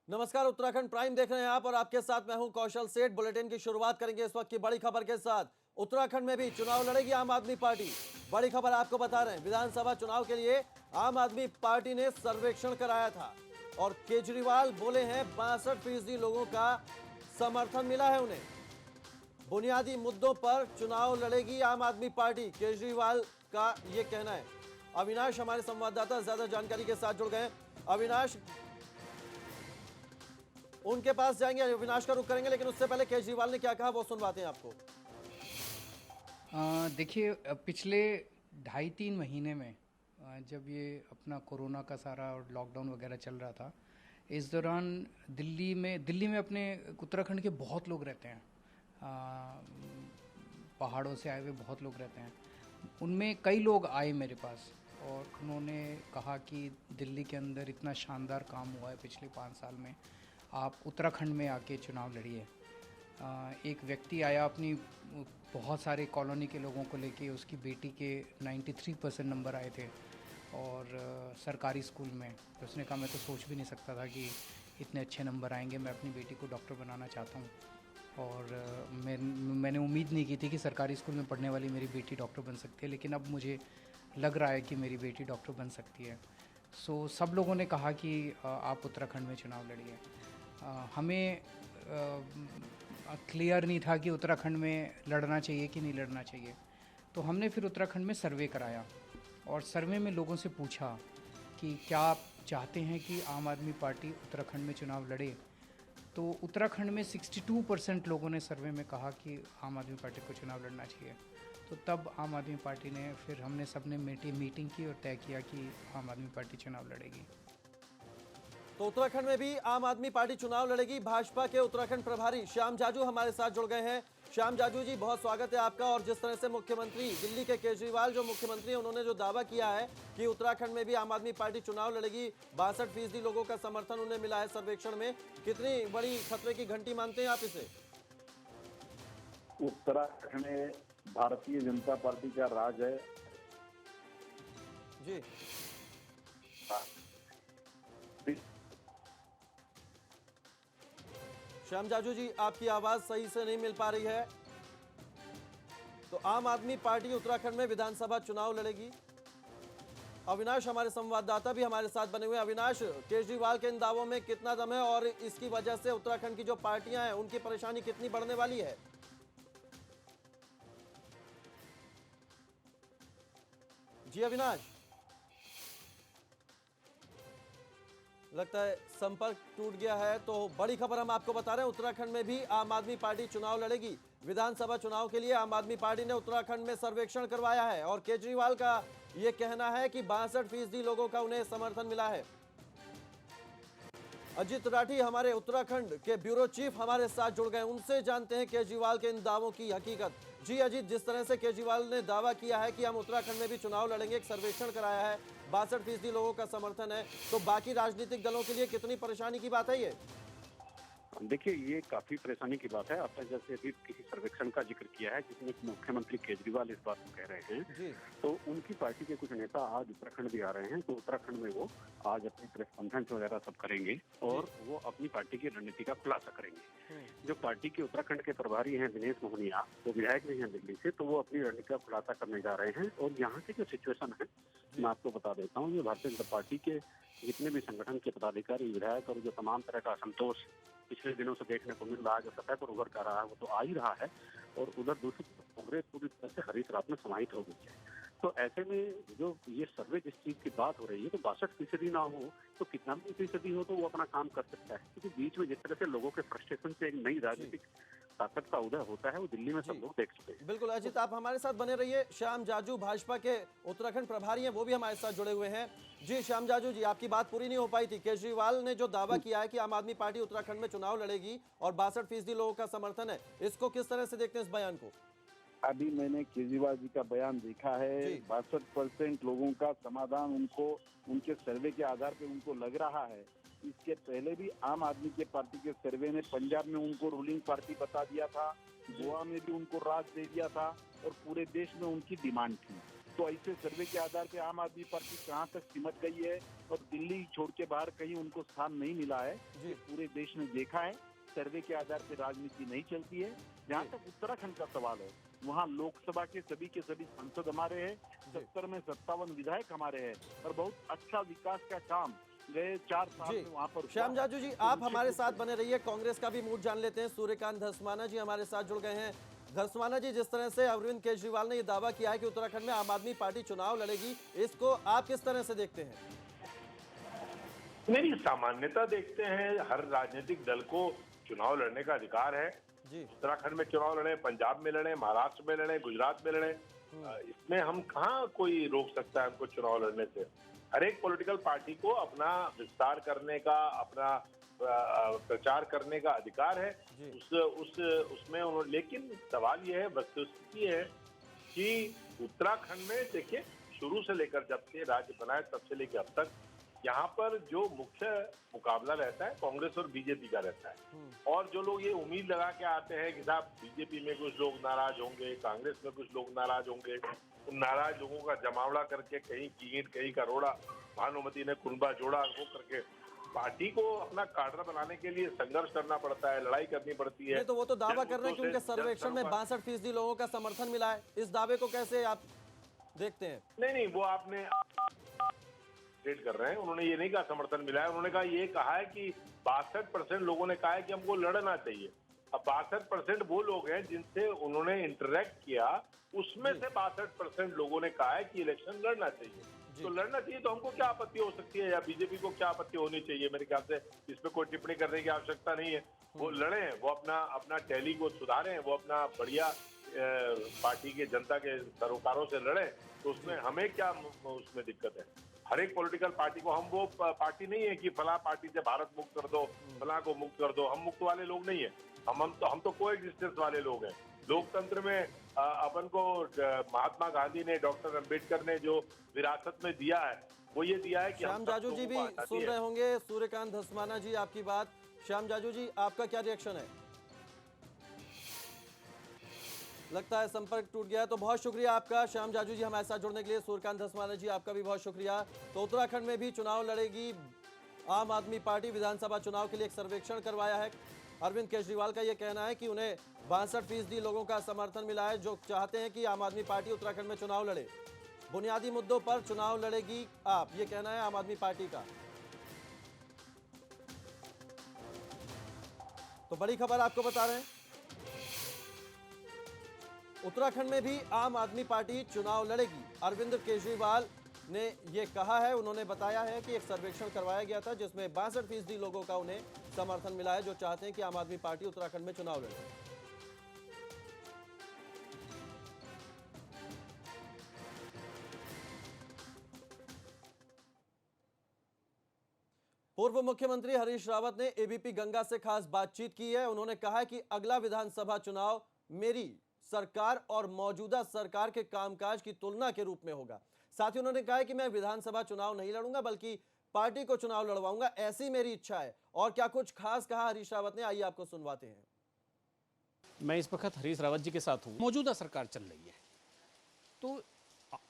नमस्कार, उत्तराखंड प्राइम देख रहे हैं आप और आपके साथ मैं हूं कौशल सेठ। बुलेटिन की शुरुआत करेंगे इस वक्त की बड़ी खबर के साथ। उत्तराखंड में भी चुनाव लड़ेगी आम आदमी पार्टी। बड़ी खबर आपको बता रहे हैं, विधानसभा चुनाव के लिए आम आदमी पार्टी ने सर्वेक्षण कराया था और केजरीवाल बोले हैं 62% लोगों का समर्थन मिला है उन्हें। बुनियादी मुद्दों पर चुनाव लड़ेगी आम आदमी पार्टी, केजरीवाल का यह कहना है। अविनाश हमारे संवाददाता ज्यादा जानकारी के साथ जुड़ गए। अविनाश, उनके पास जाएंगे, अविनाश का रुख करेंगे, लेकिन उससे पहले केजरीवाल ने क्या कहा वो सुनवाते हैं आपको। देखिए, पिछले 2.5-3 महीने में जब ये अपना कोरोना का सारा लॉकडाउन वगैरह चल रहा था, इस दौरान दिल्ली में अपने उत्तराखंड के बहुत लोग रहते हैं। पहाड़ों से आए हुए बहुत लोग रहते हैं। उनमें कई लोग आए मेरे पास और उन्होंने कहा कि दिल्ली के अंदर इतना शानदार काम हुआ है पिछले 5 साल में, आप उत्तराखंड में आके चुनाव लड़िए। एक व्यक्ति आया अपनी बहुत सारे कॉलोनी के लोगों को लेके, उसकी बेटी के 93% नंबर आए थे और सरकारी स्कूल में। तो उसने कहा मैं तो सोच भी नहीं सकता था कि इतने अच्छे नंबर आएंगे, मैं अपनी बेटी को डॉक्टर बनाना चाहता हूँ। और मैंने उम्मीद नहीं की थी कि सरकारी स्कूल में पढ़ने वाली मेरी बेटी डॉक्टर बन सकती है, लेकिन अब मुझे लग रहा है कि मेरी बेटी डॉक्टर बन सकती है। सो सब लोगों ने कहा कि आप उत्तराखंड में चुनाव लड़िए। हमें क्लियर नहीं था कि उत्तराखंड में लड़ना चाहिए कि नहीं लड़ना चाहिए। तो हमने फिर उत्तराखंड में सर्वे कराया और सर्वे में लोगों से पूछा कि क्या आप चाहते हैं कि आम आदमी पार्टी उत्तराखंड में चुनाव लड़े। तो उत्तराखंड में 62% लोगों ने सर्वे में कहा कि आम आदमी पार्टी को चुनाव लड़ना चाहिए। तो तब आम आदमी पार्टी ने, फिर हमने सब ने मीटिंग की और तय किया कि आम आदमी पार्टी चुनाव लड़ेगी। तो उत्तराखंड में भी आम आदमी पार्टी चुनाव लड़ेगी। भाजपा के उत्तराखंड प्रभारी श्याम जाजू हमारे साथ जुड़ गए हैं। श्याम जाजू जी, बहुत स्वागत है आपका। और जिस तरह से मुख्यमंत्री दिल्ली के केजरीवाल जो मुख्यमंत्री हैं, उन्होंने जो दावा किया है कि उत्तराखंड में भी आम आदमी पार्टी चुनाव लड़ेगी, 62% लोगों का समर्थन उन्हें मिला है सर्वेक्षण में, कितनी बड़ी खतरे की घंटी मानते हैं आप इसे? उत्तराखंड में भारतीय जनता पार्टी का राज है जी। श्याम जाजू जी, आपकी आवाज सही से नहीं मिल पा रही है। तो आम आदमी पार्टी उत्तराखंड में विधानसभा चुनाव लड़ेगी। अविनाश हमारे संवाददाता भी हमारे साथ बने हुए हैं। अविनाश, केजरीवाल के इन दावों में कितना दम है और इसकी वजह से उत्तराखंड की जो पार्टियां हैं उनकी परेशानी कितनी बढ़ने वाली है? जी अविनाश, लगता है संपर्क टूट गया है। तो बड़ी खबर हम आपको बता रहे हैं, उत्तराखंड में भी आम आदमी पार्टी चुनाव लड़ेगी। विधानसभा चुनाव के लिए आम आदमी पार्टी ने उत्तराखंड में सर्वेक्षण करवाया है और केजरीवाल का यह कहना है कि 62% लोगों का उन्हें समर्थन मिला है। अजीत राठी हमारे उत्तराखंड के ब्यूरो चीफ हमारे साथ जुड़ गए, उनसे जानते हैं केजरीवाल के इन दावों की हकीकत। जी अजीत, जिस तरह से केजरीवाल ने दावा किया है कि हम उत्तराखंड में भी चुनाव लड़ेंगे, एक सर्वेक्षण कराया है, 62% लोगों का समर्थन है, तो बाकी राजनीतिक दलों के लिए कितनी परेशानी की बात है ये? देखिए, ये काफी परेशानी की बात है। आपने जैसे अभी किसी सर्वेक्षण का जिक्र किया है जिसमें मुख्यमंत्री केजरीवाल इस बात को कह रहे हैं जी। तो उनकी पार्टी के कुछ नेता आज उत्तराखंड भी आ रहे हैं। तो उत्तराखंड में वो आज अपनी प्रेस कॉन्फ्रेंस वगैरह सब करेंगे और वो अपनी पार्टी की रणनीति का खुलासा करेंगे। जो पार्टी के उत्तराखंड के प्रभारी हैं दिनेश मोहनिया, वो विधायक नहीं है दिल्ली से, तो वो अपनी रणनीति का खुलासा करने जा रहे हैं। और यहाँ की जो सिचुएशन है मैं आपको बता देता हूँ। ये भारतीय जनता पार्टी के जितने भी संगठन के पदाधिकारी, विधायक और जो तमाम तरह का असंतोष पिछले दिनों से देखने को मिल रहा है, जो सतह पर उभर कर रहा है, वो तो आ ही रहा है। और उधर दूसरी कांग्रेस पूरी तरह से हरी शराब में समाहित हो गई है। तो ऐसे में जो ये सर्वे जिस चीज की बात हो रही है, तो 62% ना हो तो कितना भी फीसदी हो तो वो अपना काम कर सकता है। क्योंकि बीच में जिस तरह से लोगों के फ्रस्ट्रेशन से एक नई राजनीतिक ताकत का उदय होता है, वो दिल्ली में सब लोग देख चुके हैं। बिल्कुल अजीत, आप हमारे साथ बने रहिए। श्याम जाजू भाजपा के उत्तराखंड प्रभारी हैं, वो भी हमारे साथ जुड़े हुए हैं। जी श्याम जाजू जी, आपकी बात पूरी नहीं हो पाई थी। केजरीवाल ने जो दावा किया है कि आम आदमी पार्टी उत्तराखंड में चुनाव लड़ेगी और 62% लोगों का समर्थन है, इसको किस तरह से देखते हैं इस बयान को? अभी मैंने केजरीवाल जी का बयान देखा है। 62% लोगों का समाधान उनको उनके सर्वे के आधार पे उनको लग रहा है। इसके पहले भी आम आदमी के पार्टी के सर्वे ने पंजाब में उनको रूलिंग पार्टी बता दिया था, गोवा में भी उनको राज दे दिया था और पूरे देश में उनकी डिमांड थी। तो ऐसे सर्वे के आधार पे आम आदमी पार्टी कहाँ तक सिमट गई है और दिल्ली छोड़ के बाहर कहीं उनको स्थान नहीं मिला है, जी। ये पूरे देश ने देखा है। सर्वे के आधार पे राजनीति नहीं चलती है। जहाँ तक उत्तराखंड का सवाल है, वहाँ लोकसभा के सभी सांसद हमारे हैं, 70 में 57 विधायक हमारे हैं और बहुत अच्छा विकास का काम गए 4 साल जी में वहाँ पर श्याम हुआ है। जाजू जी, तो आप निश्चित हमारे रूप साथ से- बने रहिए। कांग्रेस का भी मूड जान लेते हैं। सूर्यकांत धस्माना जी हमारे साथ जुड़ गए हैं। धस्माना जी, जिस तरह से अरविंद केजरीवाल ने ये दावा किया है कि उत्तराखंड में आम आदमी पार्टी चुनाव लड़ेगी, इसको आप किस तरह से देखते हैं? नहीं, सामान्यता देखते हैं, हर राजनीतिक दल को चुनाव लड़ने का अधिकार है। जी उत्तराखंड में चुनाव लड़े, पंजाब में लड़े, महाराष्ट्र में लड़े, गुजरात में लड़े, इसमें हम कहाँ कोई रोक सकता है हमको चुनाव लड़ने से। हर एक पॉलिटिकल पार्टी को अपना विस्तार करने का, अपना प्रचार करने का अधिकार है। जी। उसमें उन्होंने, लेकिन सवाल यह है, वस्तुस्थिति है कि उत्तराखंड में देखिए, शुरू से लेकर जब से राज्य बना है तब से लेकर अब तक यहाँ पर जो मुख्य मुकाबला रहता है कांग्रेस और बीजेपी का रहता है। और जो लोग ये उम्मीद लगा के आते हैं कि साहब बीजेपी में कुछ लोग नाराज होंगे, कांग्रेस में कुछ लोग नाराज होंगे, उन नाराज लोगों का जमावड़ा करके कहीं कीट कहीं का रोड़ा, भानुमति ने कुनबा जोड़ा, वो करके पार्टी को अपना काडर बनाने के लिए संघर्ष करना पड़ता है, लड़ाई करनी पड़ती है। नहीं तो वो तो दावा कर रहे हैं कि उनके सर्वेक्षण में 62% लोगों का समर्थन मिला है। इस दावे को कैसे आप देखते हैं? नहीं, वो आपने कर रहे हैं। उन्होंने ये नहीं कहा समर्थन मिला है, उन्होंने कहा ये कहा है कि 62% लोगों ने कहा है कि हमको लड़ना चाहिए। अब 62% वो लोग हैं जिनसे उन्होंने इंटरेक्ट किया, उसमें से 62% लोगों ने कहा है कि इलेक्शन लड़ना चाहिए। तो लड़ना चाहिए तो हमको क्या आपत्ति हो सकती है, या बीजेपी को क्या आपत्ति होनी चाहिए? मेरे ख्याल से इस पे कोई टिप्पणी करने की आवश्यकता नहीं है। वो लड़े, वो अपना टैली को सुधारें, वो अपना बढ़िया पार्टी के जनता के सरोकारों से लड़े, तो उसमें हमें क्या उसमें दिक्कत है? हर एक पॉलिटिकल पार्टी को, हम वो पार्टी नहीं है कि फला पार्टी से भारत मुक्त कर दो, फला को मुक्त कर दो। हम मुक्त वाले लोग नहीं है, हम तो को एग्जिस्टेंस वाले लोग हैं। लोकतंत्र में अपन को महात्मा गांधी ने, डॉक्टर अंबेडकर ने जो विरासत में दिया है, वो ये दिया है कि श्याम जाजू जी भी सुन रहे होंगे सूर्यकांत धस्माना जी आपकी बात। श्याम जाजू जी, आपका क्या रिएक्शन है? लगता है संपर्क टूट गया है। तो बहुत शुक्रिया आपका श्याम जाजू जी हमारे साथ जुड़ने के लिए। सूर्यकांत धस्माना जी, आपका भी बहुत शुक्रिया। तो उत्तराखंड में भी चुनाव लड़ेगी आम आदमी पार्टी। विधानसभा चुनाव के लिए एक सर्वेक्षण करवाया है। अरविंद केजरीवाल का यह कहना है कि उन्हें 62% लोगों का समर्थन मिला है जो चाहते हैं कि आम आदमी पार्टी उत्तराखंड में चुनाव लड़े। बुनियादी मुद्दों पर चुनाव लड़ेगी आप, ये कहना है आम आदमी पार्टी का। तो बड़ी खबर आपको बता रहे हैं, उत्तराखंड में भी आम आदमी पार्टी चुनाव लड़ेगी। अरविंद केजरीवाल ने यह कहा है, उन्होंने बताया है कि एक सर्वेक्षण करवाया गया था जिसमें 62% लोगों का उन्हें समर्थन मिला है जो चाहते हैं कि आम आदमी पार्टी उत्तराखंड में चुनाव लड़े। पूर्व मुख्यमंत्री हरीश रावत ने एबीपी गंगा से खास बातचीत की है। उन्होंने कहा है कि अगला विधानसभा चुनाव मेरी सरकार और मौजूदा सरकार के कामकाज की तुलना के रूप में होगा। साथ ही उन्होंने कहा है कि मैं विधानसभा चुनाव नहीं लड़ूंगा बल्कि पार्टी को चुनाव लड़वाऊंगा, ऐसी मेरी इच्छा है। और क्या कुछ खास कहा हरीश रावत ने, आइए आपको सुनवाते हैं। मैं इस वक्त हरीश रावत जी के साथ हूँ। मौजूदा सरकार चल रही है, तो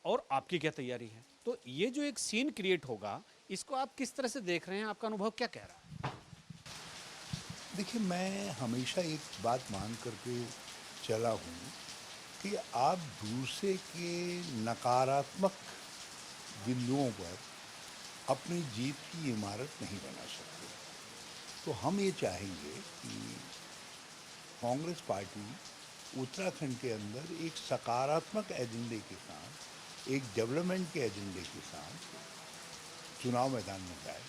और आपकी क्या तैयारी है? तो ये जो एक सीन क्रिएट होगा, इसको आप किस तरह से देख रहे हैं? आपका अनुभव क्या कह रहा है? देखिए, मैं हमेशा एक बात मान करके चला हूँ कि आप दूसरे के नकारात्मक बिंदुओं पर अपनी जीत की इमारत नहीं बना सकते। तो हम ये चाहेंगे कि कांग्रेस पार्टी उत्तराखंड के अंदर एक सकारात्मक एजेंडे के साथ, एक डेवलपमेंट के एजेंडे के साथ चुनाव मैदान में जाए।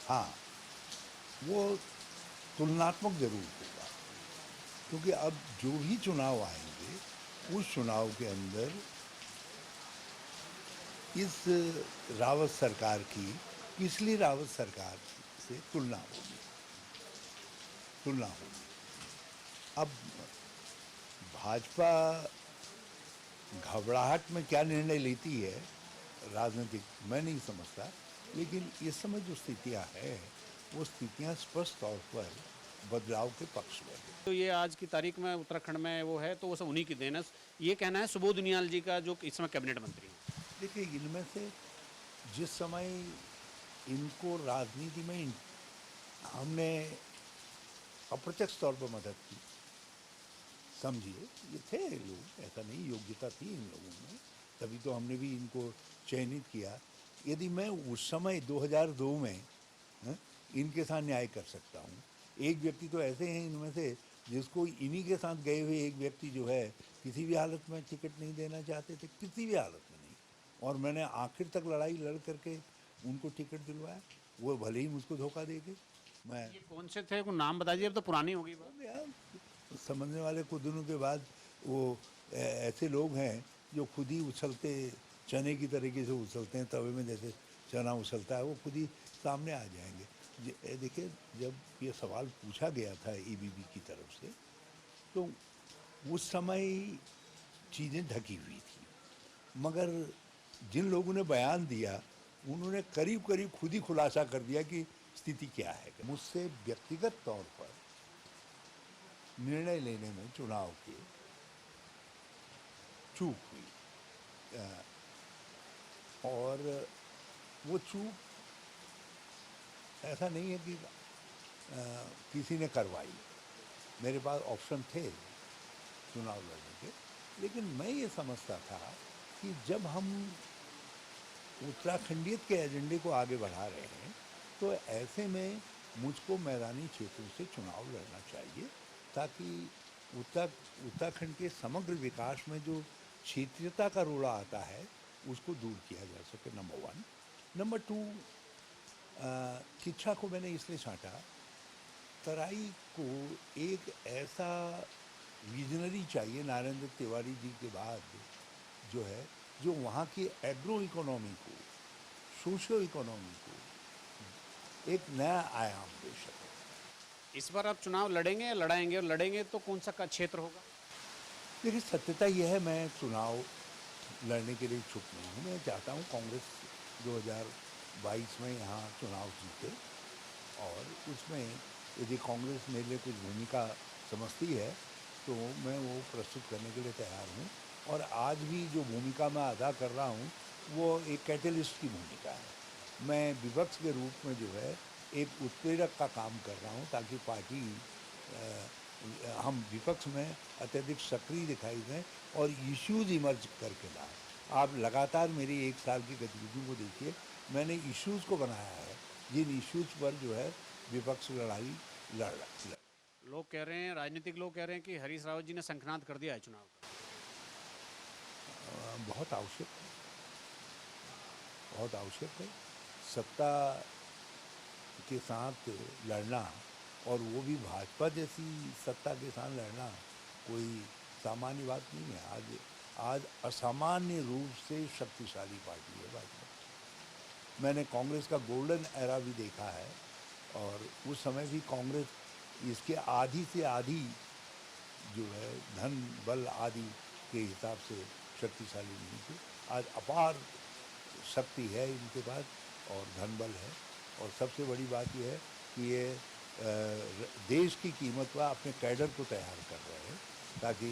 हाँ, वो तुलनात्मक जरूर होगा, क्योंकि अब जो भी चुनाव आएंगे उस चुनाव के अंदर इस रावत सरकार की पिछली रावत सरकार से तुलना होगी। अब भाजपा घबराहट में क्या निर्णय लेती है राजनीतिक, मैं नहीं समझता, लेकिन इस समय जो स्थितियां हैं वो स्थितियां स्पष्ट तौर पर बदलाव के पक्ष में है। तो ये आज की तारीख में उत्तराखंड में वो है, तो वो सब उन्हीं की देन है। ये कहना है सुबोध उनियाल जी का, जो इस समय कैबिनेट मंत्री हैं। देखिए, इनमें से जिस समय इनको राजनीति में हमने अप्रत्यक्ष तौर पर मदद की, समझिए, ये थे लोग, ऐसा नहीं, योग्यता थी इन लोगों में, तभी तो हमने भी इनको चयनित किया। यदि मैं उस समय 2002 में इनके साथ न्याय कर सकता हूँ, एक व्यक्ति तो ऐसे हैं इनमें से जिसको इन्हीं के साथ गए हुए एक व्यक्ति जो है किसी भी हालत में टिकट नहीं देना चाहते थे, किसी भी हालत में नहीं, और मैंने आखिर तक लड़ाई लड़ करके उनको टिकट दिलवाया, वो भले ही मुझको धोखा दे गए। मैं ये कौन से थे, कोई नाम बता दीजिए, अब तो पुरानी होगी बात। यार, समझने वाले कुछ दिनों के बाद वो ऐसे लोग हैं जो खुद ही उछलते, चने की तरीके से उछलते हैं, तवे में जैसे चना उछलता है, वो खुद ही सामने आ जाएंगे। देखिए, जब ये सवाल पूछा गया था एबीवी की तरफ से, तो उस समय चीज़ें ढकी हुई थी, मगर जिन लोगों ने बयान दिया उन्होंने करीब करीब खुद ही खुलासा कर दिया कि स्थिति क्या है। मुझसे व्यक्तिगत तौर पर निर्णय लेने में चुनाव के चूक हुई, और वो चूक ऐसा नहीं है कि किसी ने करवाई। मेरे पास ऑप्शन थे चुनाव लड़ने के, लेकिन मैं ये समझता था कि जब हम उत्तराखंडियत के एजेंडे को आगे बढ़ा रहे हैं, तो ऐसे में मुझको मैदानी क्षेत्रों से चुनाव लड़ना चाहिए, ताकि उत्तराखंड के समग्र विकास में जो क्षेत्रीयता का रोड़ा आता है उसको दूर किया जा सके, नंबर 1। नंबर 2, शिक्षा को मैंने इसलिए छांटा, तराई को एक ऐसा विजनरी चाहिए नारायण दत्त तिवारी जी के बाद जो है, जो वहाँ की एग्रो इकोनॉमी को, सोशियो इकोनॉमी को एक नया आयाम दे सके। इस बार आप चुनाव लड़ेंगे या लड़ाएंगे, और लड़ेंगे तो कौन सा का क्षेत्र होगा? देखिए, सत्यता यह है, मैं चुनाव लड़ने के लिए इच्छुक नहीं हूँ। मैं चाहता हूँ कांग्रेस 2022 में यहाँ चुनाव जीते, और उसमें यदि कांग्रेस मेरे लिए कुछ भूमिका समझती है तो मैं वो प्रस्तुत करने के लिए तैयार हूँ। और आज भी जो भूमिका मैं अदा कर रहा हूँ वो एक कैटलिस्ट की भूमिका है। मैं विपक्ष के रूप में जो है एक उत्प्रेरक का काम कर रहा हूँ, ताकि पार्टी हम विपक्ष में अत्यधिक सक्रिय दिखाई दें और इश्यूज इमर्ज करके लाएं। आप लगातार मेरी 1 साल की गतिविधियों को देखिए, मैंने इश्यूज को बनाया है, जिन इश्यूज पर जो है विपक्ष लड़ाई लड़ रहा। लोग कह रहे हैं, राजनीतिक लोग कह रहे हैं कि हरीश रावत जी ने शंखनाद कर दिया है चुनाव का। बहुत आवश्यक है, बहुत आवश्यक है। सत्ता के साथ लड़ना, और वो भी भाजपा जैसी सत्ता के साथ लड़ना, कोई सामान्य बात नहीं है। आज असामान्य रूप से शक्तिशाली पार्टी है भाजपा। मैंने कांग्रेस का गोल्डन एरा भी देखा है, और उस समय भी कांग्रेस इसके आधी से आधी जो है धन बल आदि के हिसाब से शक्तिशाली नहीं थी। आज अपार शक्ति है इनके पास और धन बल है, और सबसे बड़ी बात यह है कि ये देश की कीमत पर अपने कैडर को तैयार कर रहे हैं, ताकि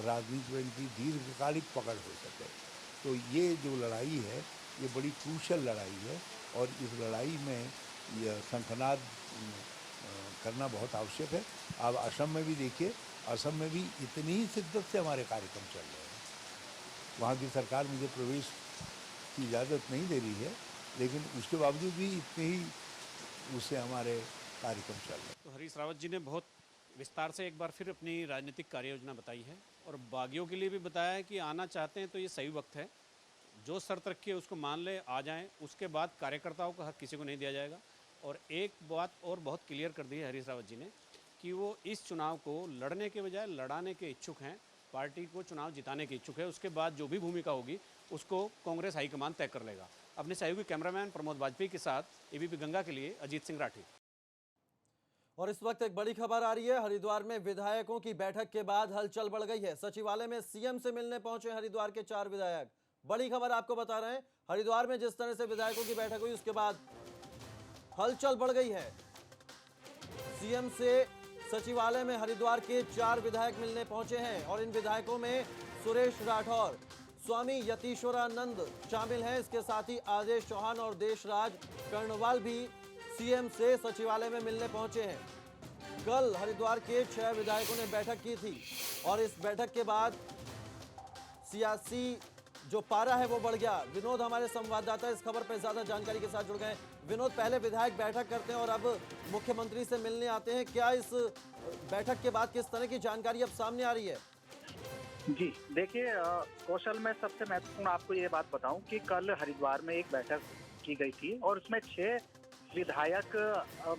राजनीति में इनकी दीर्घकालिक पकड़ हो सके। तो ये जो लड़ाई है ये बड़ी क्रूशल लड़ाई है, और इस लड़ाई में यह शंखनाद करना बहुत आवश्यक है। आप असम में भी देखिए, असम में भी इतनी ही शिद्दत से हमारे कार्यक्रम चल रहे हैं। वहाँ की सरकार मुझे प्रवेश की इजाज़त नहीं दे रही है, लेकिन उसके बावजूद भी इतने ही उससे हमारे कार्यक्रम चल रहे हैं। तो हरीश रावत जी ने बहुत विस्तार से एक बार फिर अपनी राजनीतिक कार्य योजना बताई है, और बागियों के लिए भी बताया है कि आना चाहते हैं तो ये सही वक्त है, जो शर्त रखी है उसको मान ले, आ जाएं। उसके बाद कार्यकर्ताओं का हक किसी को नहीं दिया जाएगा। और एक बात और बहुत क्लियर कर दी है हरीश रावत जी ने, कि वो इस चुनाव को लड़ने के बजाय लड़ाने के इच्छुक हैं, पार्टी को चुनाव जिताने के इच्छुक है। उसके बाद जो भी भूमिका होगी उसको कांग्रेस हाईकमान तय कर लेगा। अपने सहयोगी कैमरामैन प्रमोद वाजपेयी के साथ एबीपी गंगा के लिए अजीत सिंह राठी। और इस वक्त एक बड़ी खबर आ रही है। हरिद्वार में विधायकों की बैठक के बाद हलचल बढ़ गई है। सचिवालय में सीएम से मिलने पहुंचे हरिद्वार के 4 विधायक। बड़ी खबर आपको बता रहे हैं, हरिद्वार में जिस तरह से विधायकों की बैठक हुई उसके बाद हलचल बढ़ गई है। सीएम से सचिवालय में हरिद्वार के 4 विधायक मिलने पहुंचे हैं, और इन विधायकों में सुरेश राठौर, स्वामी यतीश्वरानंद शामिल हैं। इसके साथ ही आदेश चौहान और देशराज कर्णवाल भी सीएम से सचिवालय में मिलने पहुंचे हैं। कल हरिद्वार के 6 विधायकों ने बैठक की थी और इस बैठक के बाद सियासी जो पारा है वो बढ़ गया। विनोद हमारे संवाददाता इस खबर पर ज्यादा जानकारी के साथ जुड़ गए। विनोद, पहले विधायक बैठक करते हैं और अब मुख्यमंत्री से मिलने आते हैं, क्या इस बैठक के बाद किस तरह की जानकारी अब सामने आ रही है? जी देखिए कौशल, मैं सबसे महत्वपूर्ण आपको ये बात बताऊं कि कल हरिद्वार में एक बैठक की गई थी और उसमें 6 विधायक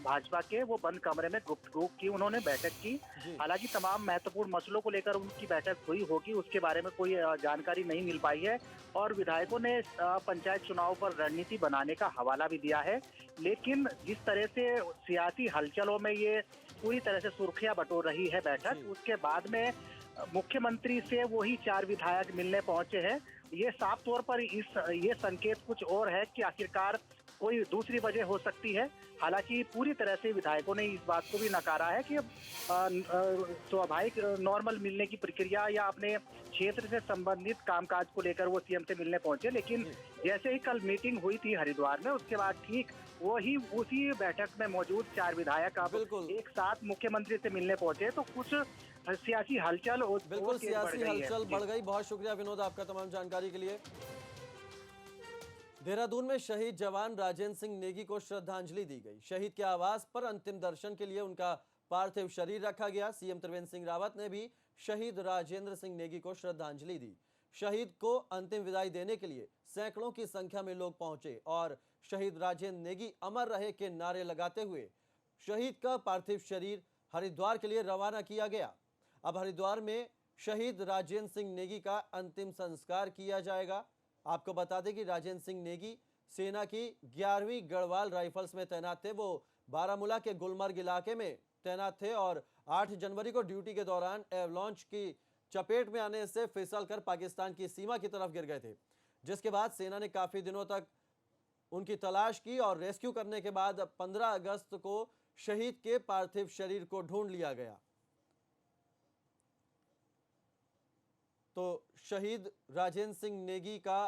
भाजपा के वो बंद कमरे में गुप्त रूप की उन्होंने बैठक की। हालांकि तमाम महत्वपूर्ण मसलों को लेकर उनकी बैठक हुई होगी, उसके बारे में कोई जानकारी नहीं मिल पाई है और विधायकों ने पंचायत चुनाव पर रणनीति बनाने का हवाला भी दिया है। लेकिन जिस तरह से सियासी हलचलों में ये पूरी तरह से सुर्खियां बटोर रही है बैठक, उसके बाद में मुख्यमंत्री से वही 4 विधायक मिलने पहुंचे हैं। ये साफ तौर पर ये संकेत कुछ और है कि आखिरकार कोई दूसरी वजह हो सकती है। हालांकि पूरी तरह से विधायकों ने इस बात को भी नकारा है कि स्वाभाविक नॉर्मल मिलने की प्रक्रिया या अपने क्षेत्र से संबंधित कामकाज को लेकर वो सीएम से मिलने पहुंचे। लेकिन जैसे ही कल मीटिंग हुई थी हरिद्वार में, उसके बाद ठीक वही उसी बैठक में मौजूद 4 विधायक अब एक साथ मुख्यमंत्री से मिलने पहुंचे, तो कुछ सियासी हलचल बिल्कुल सियासी हलचल बढ़ गई। बहुत शुक्रिया विनोद आपका तमाम जानकारी के लिए। देहरादून में शहीद जवान राजेंद्र सिंह नेगी को श्रद्धांजलि दी गई। शहीद के आवास पर अंतिम दर्शन के लिए उनका पार्थिव शरीर रखा गया। सीएम त्रिवेंद्र सिंह रावत ने भी शहीद राजेंद्र सिंह नेगी को श्रद्धांजलि दी। शहीद को अंतिम विदाई देने के लिए सैकड़ों की संख्या में लोग पहुंचे और शहीद राजेंद्र नेगी अमर रहे के नारे लगाते हुए शहीद का पार्थिव शरीर हरिद्वार के लिए रवाना किया गया। अब हरिद्वार में शहीद राजेंद्र सिंह नेगी का अंतिम संस्कार किया जाएगा। आपको बता दें कि राजेंद्र सिंह नेगी सेना की 11वीं गढ़वाल राइफल्स में तैनात थे। वो बारामूला के गुलमर्ग इलाके में तैनात थे और 8 जनवरी को ड्यूटी के दौरान एवलॉन्च की चपेट में आने से फिसलकर पाकिस्तान की सीमा की तरफ गिर गए थे, जिसके बाद सेना ने काफी दिनों तक उनकी तलाश की और रेस्क्यू करने के बाद 15 अगस्त को शहीद के पार्थिव शरीर को ढूंढ लिया गया। तो शहीद राजेंद्र सिंह नेगी का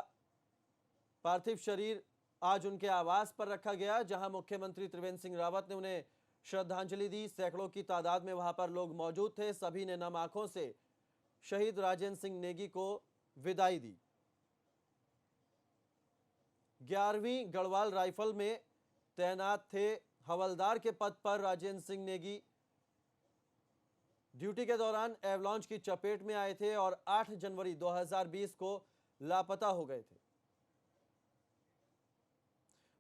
पार्थिव शरीर आज उनके आवास पर रखा गया, जहां मुख्यमंत्री त्रिवेंद्र सिंह रावत ने उन्हें श्रद्धांजलि दी। सैकड़ों की तादाद में वहां पर लोग मौजूद थे। सभी ने नम आंखों से शहीद राजेंद्र सिंह नेगी को विदाई दी। 11वीं गढ़वाल राइफल में तैनात थे। हवलदार के पद पर राजेंद्र सिंह नेगी ड्यूटी के दौरान एवलॉन्च की चपेट में आए थे और 8 जनवरी 2020 को लापता हो गए थे।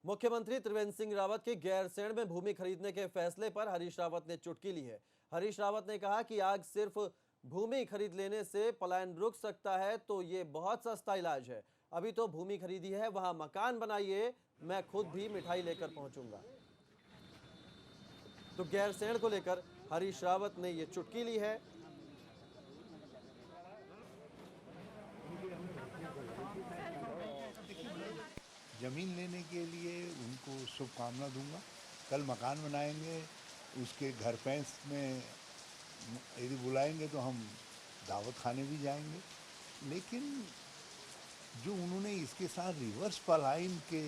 मुख्यमंत्री त्रिवेंद्र सिंह रावत के गैरसैंण में भूमि खरीदने के फैसले पर हरीश रावत ने चुटकी ली है। हरीश रावत ने कहा कि आज सिर्फ भूमि खरीद लेने से पलायन रुक सकता है तो ये बहुत सस्ता इलाज है। अभी तो भूमि खरीदी है, वहां मकान बनाइए, मैं खुद भी मिठाई लेकर पहुंचूंगा। तो गैरसैंण को लेकर हरीश रावत ने ये चुटकी ली है। जमीन लेने के लिए उनको शुभकामना दूंगा। कल मकान बनाएंगे, उसके घर पैंस में यदि बुलाएंगे तो हम दावत खाने भी जाएंगे। लेकिन जो उन्होंने इसके साथ रिवर्स पलायन के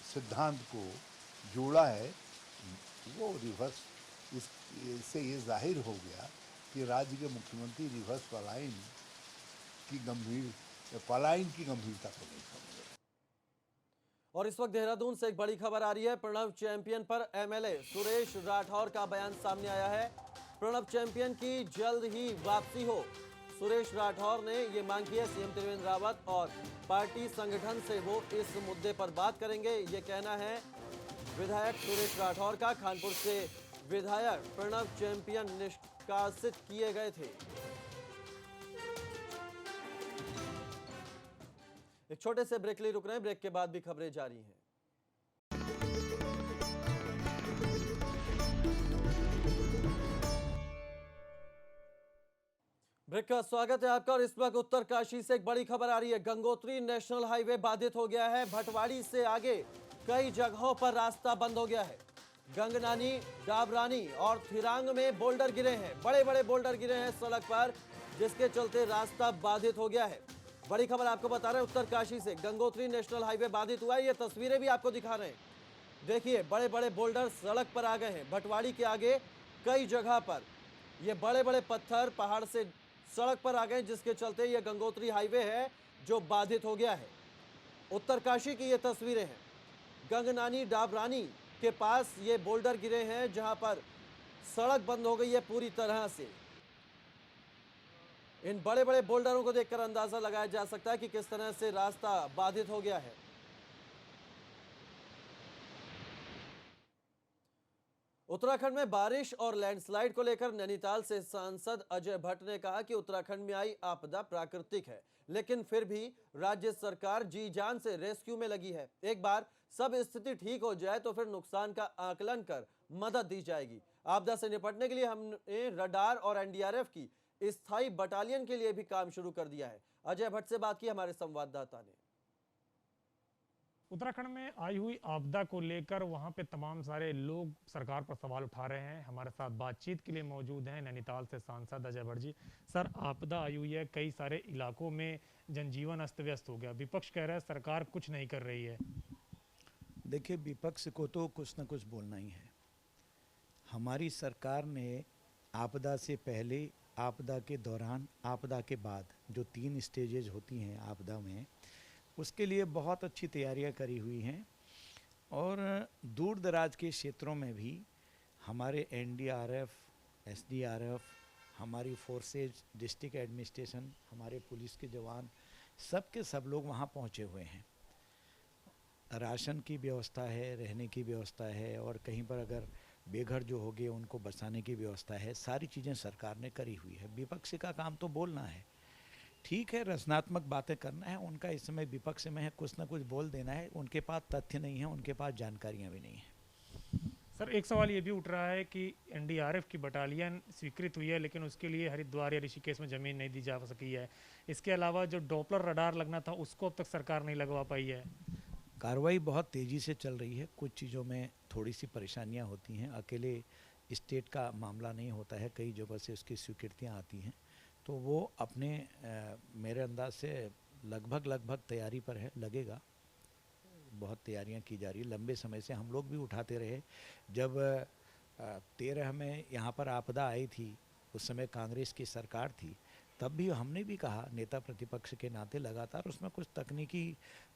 सिद्धांत को जोड़ा है, वो रिवर्स इससे ये जाहिर हो गया कि राज्य के मुख्यमंत्री रिवर्स पलायन की गंभीरता को नहीं समझे। और इस वक्त देहरादून से एक बड़ी खबर आ रही है। प्रणब चैंपियन पर एमएलए सुरेश राठौर का बयान सामने आया है। प्रणब चैंपियन की जल्द ही वापसी हो, सुरेश राठौर ने ये मांग की है। सीएम त्रिवेंद्र रावत और पार्टी संगठन से वो इस मुद्दे पर बात करेंगे, ये कहना है विधायक सुरेश राठौर का। कानपुर से विधायक प्रणब चैंपियन निष्कासित किए गए थे। एक छोटे से ब्रेक लिए रुक रहे हैं, ब्रेक के बाद भी खबरें जारी हैं। ब्रेक का स्वागत है आपका। और इस वक्त उत्तरकाशी से एक बड़ी खबर आ रही है। गंगोत्री नेशनल हाईवे बाधित हो गया है। भटवाड़ी से आगे कई जगहों पर रास्ता बंद हो गया है। गंगनानी, डाबरानी और थिरांग में बोल्डर गिरे हैं, बड़े बड़े बोल्डर गिरे हैं सड़क पर, जिसके चलते रास्ता बाधित हो गया है। बड़ी खबर आपको बता रहे हैं उत्तरकाशी से, गंगोत्री नेशनल हाईवे बाधित हुआ है। ये तस्वीरें भी आपको दिखा रहे हैं। देखिए बड़े बड़े बोल्डर सड़क पर आ गए हैं। भटवाड़ी के आगे कई जगह पर ये बड़े बड़े पत्थर पहाड़ से सड़क पर आ गए, जिसके चलते ये गंगोत्री हाईवे है जो बाधित हो गया है। उत्तरकाशी की ये तस्वीरें हैं। गंगनानी डाबरानी के पास ये बोल्डर गिरे हैं, जहां पर सड़क बंद हो गई है पूरी तरह से। इन बड़े बड़े बोल्डरों को देखकर अंदाजा लगाया जा सकता है कि किस तरह से रास्ता बाधित हो गया है। उत्तराखंड में बारिश और लैंडस्लाइड को लेकर नैनीताल से सांसद अजय भट्ट ने कहा कि उत्तराखंड में आई आपदा प्राकृतिक है, लेकिन फिर भी राज्य सरकार जी जान से रेस्क्यू में लगी है। एक बार सब स्थिति ठीक हो जाए तो फिर नुकसान का आकलन कर मदद दी जाएगी। आपदा से निपटने के लिए हमने रडार और एनडीआरएफ की स्थायी बटालियन के लिए भी काम शुरू कर दिया है। अजय भट्ट से बात की हमारे संवाददाता ने। उत्तराखंड में आई हुई आपदा को लेकर वहां पे तमाम सारे लोग सरकार पर सवाल उठा रहे हैं। हमारे साथ बातचीत के लिए मौजूद हैं नैनीताल से सांसद अजय भट्ट जी। सर, आपदा आई हुई है, कई सारे इलाकों में जनजीवन अस्त व्यस्त हो गया, विपक्ष कह रहा है सरकार कुछ नहीं कर रही है। देखिए, विपक्ष को तो कुछ न कुछ बोलना ही है। हमारी सरकार ने आपदा से पहले, आपदा के दौरान, आपदा के बाद जो 3 स्टेजेज होती हैं आपदा में, उसके लिए बहुत अच्छी तैयारियां करी हुई हैं। और दूर दराज के क्षेत्रों में भी हमारे एनडीआरएफ, एसडीआरएफ, हमारी फोर्सेज, डिस्ट्रिक्ट एडमिनिस्ट्रेशन, हमारे पुलिस के जवान, सब के सब लोग वहाँ पहुँचे हुए हैं। राशन की व्यवस्था है, रहने की व्यवस्था है, और कहीं पर अगर बेघर जो हो गए उनको बसाने की व्यवस्था है। सारी चीज़ें सरकार ने करी हुई है। विपक्ष का काम तो बोलना है, ठीक है, रचनात्मक बातें करना है। उनका इस समय विपक्ष में है, कुछ ना कुछ बोल देना है। उनके पास तथ्य नहीं है, उनके पास जानकारियां भी नहीं है। सर, एक सवाल ये भी उठ रहा है कि एनडीआरएफ की बटालियन स्वीकृत हुई है, लेकिन उसके लिए हरिद्वार या ऋषिकेश में ज़मीन नहीं दी जा सकी है। इसके अलावा जो डॉपलर रडार लगना था उसको अब तक सरकार नहीं लगवा पाई है। कार्रवाई बहुत तेज़ी से चल रही है। कुछ चीज़ों में थोड़ी सी परेशानियां होती हैं। अकेले स्टेट का मामला नहीं होता है, कई जगह से उसकी स्वीकृतियाँ आती हैं। तो वो अपने मेरे अंदाज से लगभग तैयारी पर है, लगेगा। बहुत तैयारियां की जा रही है। लंबे समय से हम लोग भी उठाते रहे। जब 13 में यहाँ पर आपदा आई थी, उस समय कांग्रेस की सरकार थी, तब भी हमने भी कहा नेता प्रतिपक्ष के नाते लगातार उसमें कुछ तकनीकी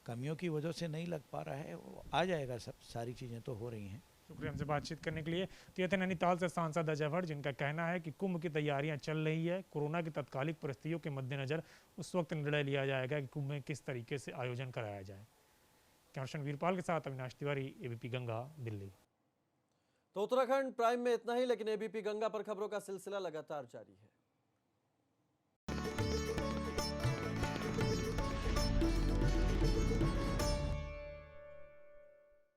कमियों की वजह से नहीं लग पा रहा है। वो आ जाएगा, सब सारी चीज़ें तो हो रही हैं। शुक्रिया हमसे बातचीत करने के लिए। तो ये थे नैनीताल से सांसद अजय भट्ट, जिनका कहना है कि कुंभ की तैयारियां चल रही है। कोरोना की तत्कालिक परिस्थितियों के मद्देनजर उस वक्त निर्णय लिया जाएगा कि कुंभ में किस तरीके से आयोजन कराया जाए। कैमरामैन वीरपाल के साथ अविनाश तिवारी, एबीपी गंगा, दिल्ली। तो उत्तराखंड प्राइम में इतना ही, लेकिन एबीपी गंगा पर खबरों का सिलसिला लगातार जारी है।